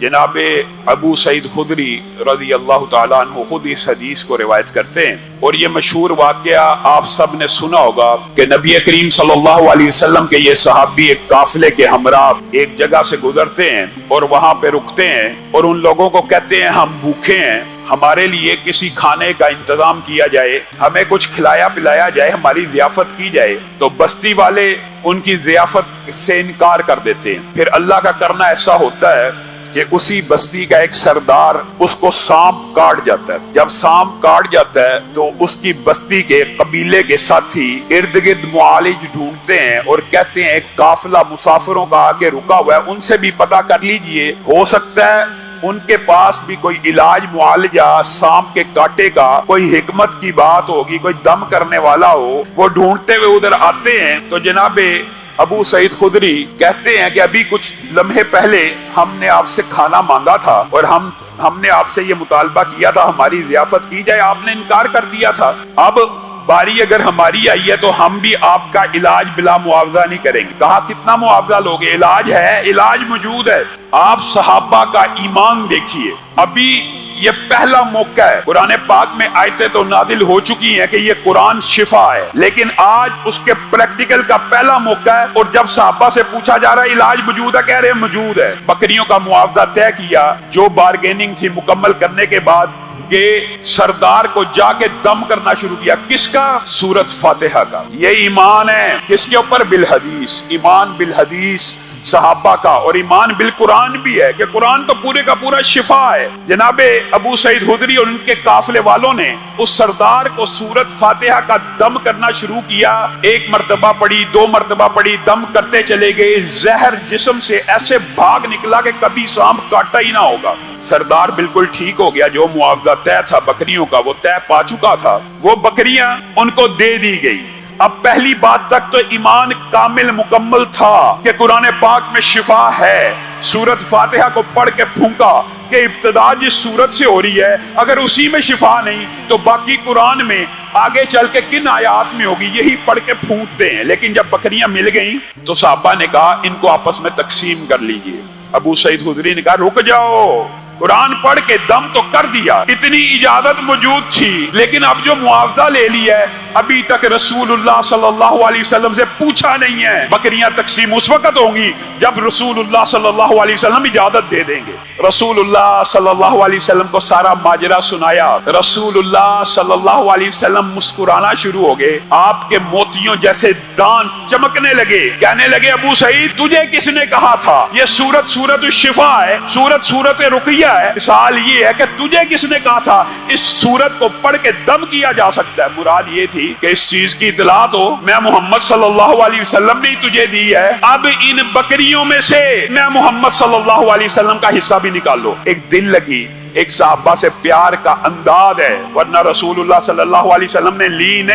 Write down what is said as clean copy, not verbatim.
जनाब अबू सईद खुदरी रजी अल्लाह ताला अन्हु खुद इस हदीस को रिवायत करते हैं और ये मशहूर वाकया आप सब ने सुना होगा कि नबी करीम सल्लल्लाहु अलैहि वसल्लम के ये सहाबी एक काफिले के हमरा एक जगह से गुजरते हैं और वहां पे रुकते हैं और उन लोगों को कहते हैं हम भूखे हैं, हमारे लिए किसी खाने का इंतजाम किया जाए, हमें कुछ खिलाया पिलाया जाए, हमारी ज़ियाफत की जाए। तो बस्ती वाले उनकी ज़ियाफत से इनकार कर देते हैं। फिर अल्लाह का करना ऐसा होता है कि उसी बस्ती का एक सरदार उसको सांप काट जाता है। जब सांप काट जाता है तो उसकी बस्ती के कबीले के साथी इर्द गिर्द मुआलिज ढूंढते हैं और कहते हैं एक काफिला मुसाफिरों का आके रुका हुआ है, उनसे भी पता कर लीजिए, हो सकता है उनके पास भी कोई इलाज मुआलजा सांप के काटे का कोई हिकमत की बात होगी, कोई दम करने वाला हो। वो ढूंढते हुए उधर आते हैं तो जनाबे अबू सईद खुदरी कहते हैं कि अभी कुछ लम्हे पहले हमने आपसे खाना मांगा था और हमने आपसे ये मुतालबा किया था हमारी ज़ियाफत की जाए, आपने इनकार कर दिया था। अब बारी अगर हमारी आई है तो हम भी आपका इलाज बिला मुआवजा नहीं करेंगे। कहा कितना मुआवजा लोगे? इलाज है, इलाज मौजूद है। आप सहाबा का ईमान देखिए, अभी ये पहला मौका है। कुरान पाक में आयतें तो नादिल हो चुकी हैं कि ये कुरान शिफा है, लेकिन आज उसके प्रैक्टिकल का पहला मौका है। और जब सहाबा से पूछा जा रहा है इलाज मौजूद है, कह रहे मौजूद है। बकरियों का मुआवजा तय किया, जो बारगेनिंग थी मुकम्मल करने के बाद ये सरदार को जाके दम करना शुरू किया। किसका? सूरत फातिहा का। ये ईमान है किसके ऊपर? बिल हदीस। ईमान बिल हदीस सहाबा का और ईमान बिल कुरान भी है कि कुरान तो पूरे का पूरा शिफा है। जनाबे अबू सईद खुदरी और उनके काफिले वालों ने उस सरदार को सूरत फातिहा का दम करना शुरू किया। एक मर्तबा पड़ी, दो मर्तबा पड़ी, दम करते चले गए। जहर जिस्म से ऐसे भाग निकला कि कभी सांप काटा ही ना होगा। सरदार बिल्कुल ठीक हो गया। जो मुआवजा तय था बकरियों का वो तय पा चुका था, वो बकरियां उनको दे दी गई। अब पहली बात तक तो ईमान कामिल मुकम्मल था कि कुरान पाक में शिफा है। सूरत फातिहा को पढ़ के फूंका कि इब्तिदा जिस सूरत से हो रही है, अगर उसी में शिफा नहीं तो बाकी कुरान में आगे चल के किन आयात में होगी, यही पढ़ के फूंकते हैं। लेकिन जब बकरियां मिल गईं तो सहाबा ने कहा इनको आपस में तकसीम कर लीजिए। अबू सईद खुदरी ने कहा रुक जाओ, कुरान पढ़ के दम तो कर दिया, इतनी इजाजत मौजूद थी, लेकिन अब जो मुआवजा ले लिया है अभी तक रसूलुल्लाह सल्लल्लाहु अलैहि वसल्लम से पूछा नहीं है। बकरियां तकसीम उस वक्त होंगी जब रसूलुल्लाह सल्लल्लाहु अलैहि वसल्लम इजाजत दे देंगे। रसूलुल्लाह सल्लल्लाहु अलैहि वसल्लम को सारा माजरा सुनाया। रसूलुल्लाह सल्लल्लाहु अलैहि वसल्लम मुस्कुराना शुरू हो गए, आपके मोतियों जैसे दांत चमकने लगे। कहने लगे अबू सईद तुझे किसने कहा था ये सूरत सूरत शिफा है, सूरत रुकिया है। सवाल ये है कि तुझे किसने कहा था इस सूरत को पढ़ के दम किया जा सकता है? मुराद ये थी कि इस चीज की इतला तो मैं मोहम्मद सल्लल्लाहु अलैहि वसल्लम ने तुझे दी है। अब इन बकरियों में से मैं मोहम्मद सल्लल्लाहु अलैहि वसल्लम का हिस्सा भी निकालो। एक दिल लगी, एक सहाबा से प्यार का अंदाज है, वरना रसूलुल्लाह सल्लल्लाहु अलैहि वसल्लम ने ली नहीं।